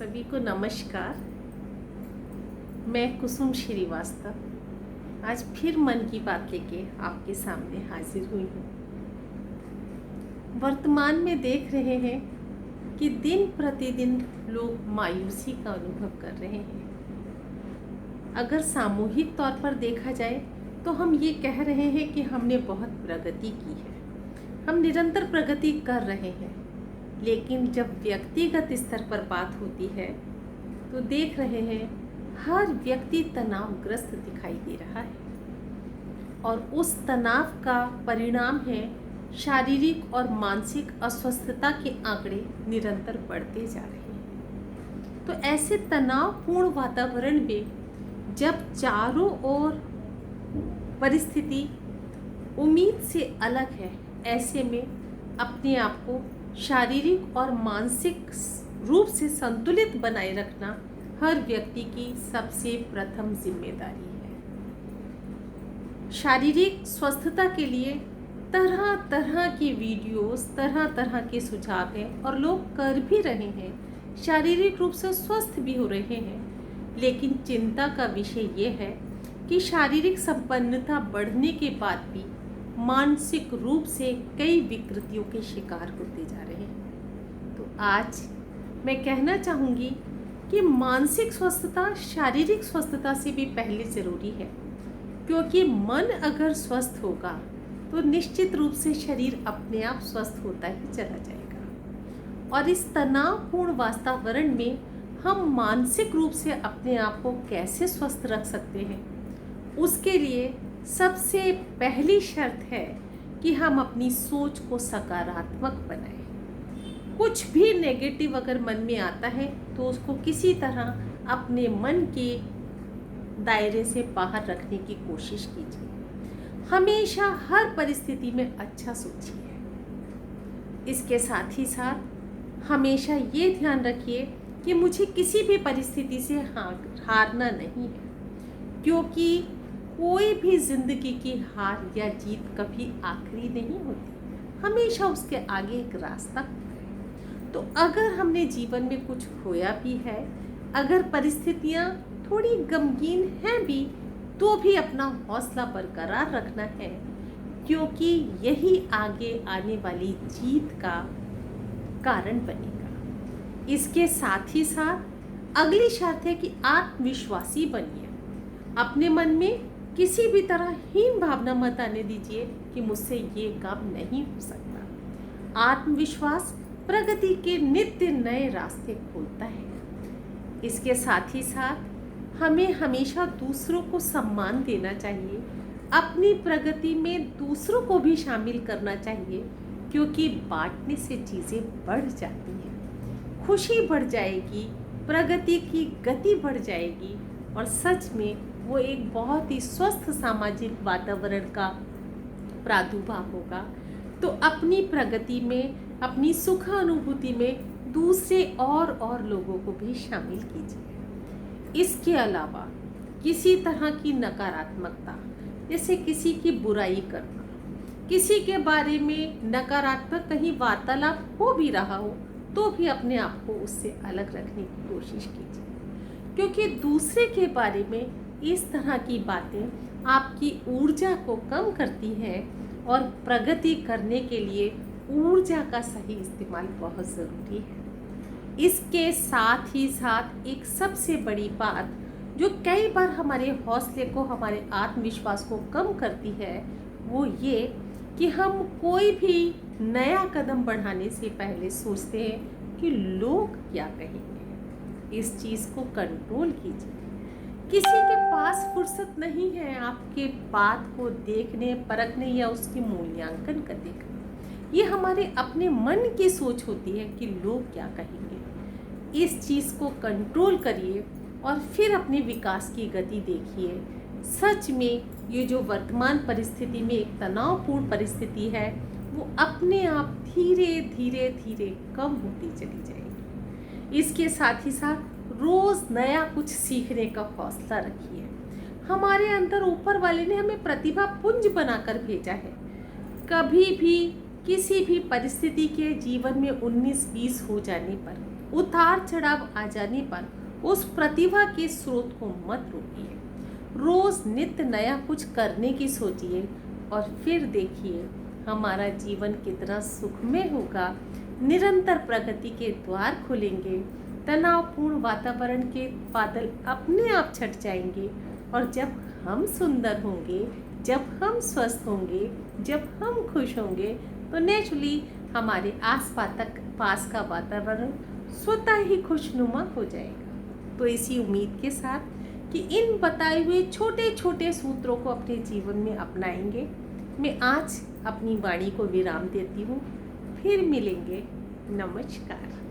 सभी को नमस्कार। मैं कुसुम श्रीवास्तव आज फिर मन की बात लेके आपके सामने हाजिर हुई हूँ। वर्तमान में देख रहे हैं कि दिन प्रतिदिन लोग मायूसी का अनुभव कर रहे हैं। अगर सामूहिक तौर पर देखा जाए तो हम ये कह रहे हैं कि हमने बहुत प्रगति की है, हम निरंतर प्रगति कर रहे हैं, लेकिन जब व्यक्तिगत स्तर पर बात होती है तो देख रहे हैं हर व्यक्ति तनावग्रस्त दिखाई दे रहा है और उस तनाव का परिणाम है शारीरिक और मानसिक अस्वस्थता के आंकड़े निरंतर बढ़ते जा रहे हैं। तो ऐसे तनावपूर्ण वातावरण में जब चारों ओर परिस्थिति उम्मीद से अलग है, ऐसे में अपने आप को शारीरिक और मानसिक रूप से संतुलित बनाए रखना हर व्यक्ति की सबसे प्रथम जिम्मेदारी है। शारीरिक स्वस्थता के लिए तरह तरह की वीडियोस, तरह तरह के सुझाव हैं और लोग कर भी रहे हैं, शारीरिक रूप से स्वस्थ भी हो रहे हैं। लेकिन चिंता का विषय ये है कि शारीरिक संपन्नता बढ़ने के बाद भी मानसिक रूप से कई विकृतियों के शिकार होते जा रहे हैं। तो आज मैं कहना चाहूँगी कि मानसिक स्वस्थता शारीरिक स्वस्थता से भी पहले ज़रूरी है, क्योंकि मन अगर स्वस्थ होगा तो निश्चित रूप से शरीर अपने आप स्वस्थ होता ही चला जाएगा। और इस तनावपूर्ण वातावरण में हम मानसिक रूप से अपने आप को कैसे स्वस्थ रख सकते हैं, उसके लिए सबसे पहली शर्त है कि हम अपनी सोच को सकारात्मक बनाएं। कुछ भी नेगेटिव अगर मन में आता है तो उसको किसी तरह अपने मन के दायरे से बाहर रखने की कोशिश कीजिए। हमेशा हर परिस्थिति में अच्छा सोचिए। इसके साथ ही साथ हमेशा ये ध्यान रखिए कि मुझे किसी भी परिस्थिति से हारना नहीं है, क्योंकि कोई भी जिंदगी की हार या जीत कभी आखिरी नहीं होती, हमेशा उसके आगे एक रास्ता है। तो अगर हमने जीवन में कुछ खोया भी है, अगर परिस्थितियाँ थोड़ी गमगीन हैं भी, तो भी अपना हौसला बरकरार रखना है, क्योंकि यही आगे आने वाली जीत का कारण बनेगा। इसके साथ ही साथ अगली शर्त है कि आत्मविश्वासी बनिए। अपने मन में किसी भी तरह हीन भावना मत आने दीजिए कि मुझसे ये काम नहीं हो सकता। आत्मविश्वास प्रगति के नित्य नए रास्ते खोलता है। इसके साथ ही साथ हमें हमेशा दूसरों को सम्मान देना चाहिए, अपनी प्रगति में दूसरों को भी शामिल करना चाहिए, क्योंकि बांटने से चीज़ें बढ़ जाती हैं, खुशी बढ़ जाएगी, प्रगति की गति बढ़ जाएगी और सच में वो एक बहुत ही स्वस्थ सामाजिक वातावरण का प्रादुर्भाव होगा। तो अपनी प्रगति में, अपनी सुख अनुभूति में दूसरे और लोगों को भी शामिल कीजिए। इसके अलावा किसी तरह की नकारात्मकता, जैसे किसी की बुराई करना, किसी के बारे में नकारात्मक कहीं वार्तालाप हो भी रहा हो, तो भी अपने आप को उससे अलग रखने की कोशिश कीजिए, क्योंकि दूसरे के बारे में इस तरह की बातें आपकी ऊर्जा को कम करती हैं और प्रगति करने के लिए ऊर्जा का सही इस्तेमाल बहुत ज़रूरी है। इसके साथ ही साथ एक सबसे बड़ी बात जो कई बार हमारे हौसले को, हमारे आत्मविश्वास को कम करती है, वो ये कि हम कोई भी नया कदम बढ़ाने से पहले सोचते हैं कि लोग क्या कहेंगे। इस चीज़ को कंट्रोल कीजिए। किसी के पास फुर्सत नहीं है आपके बात को देखने, परखने या उसकी मूल्यांकन करने का। ये हमारे अपने मन की सोच होती है कि लोग क्या कहेंगे। इस चीज़ को कंट्रोल करिए और फिर अपने विकास की गति देखिए। सच में ये जो वर्तमान परिस्थिति में एक तनावपूर्ण परिस्थिति है, वो अपने आप धीरे धीरे धीरे कम होती चली जाएगी। इसके साथ ही साथ रोज़ नया कुछ सीखने का हौसला रखिए। हमारे अंदर ऊपर वाले ने हमें प्रतिभा पुंज बनाकर भेजा है। कभी भी किसी भी परिस्थिति के जीवन में 19-20 हो जाने पर उतार चढ़ाव आ जाने पर उस प्रतिभा के स्रोत को मत रोकिए। रोज नित्य नया कुछ करने की सोचिए और फिर देखिए हमारा जीवन कितना सुखमय होगा। निरंतर प्रगति के द्वार खुलेंगे, तनावपूर्ण वातावरण के बादल अपने आप छट जाएंगे और जब हम सुंदर होंगे, जब हम स्वस्थ होंगे, जब हम खुश होंगे तो नेचुरली हमारे पास का वातावरण स्वतः ही खुशनुमा हो जाएगा। तो इसी उम्मीद के साथ कि इन बताए हुए छोटे छोटे सूत्रों को अपने जीवन में अपनाएंगे, मैं आज अपनी वाणी को विराम देती हूँ। फिर मिलेंगे। नमस्कार।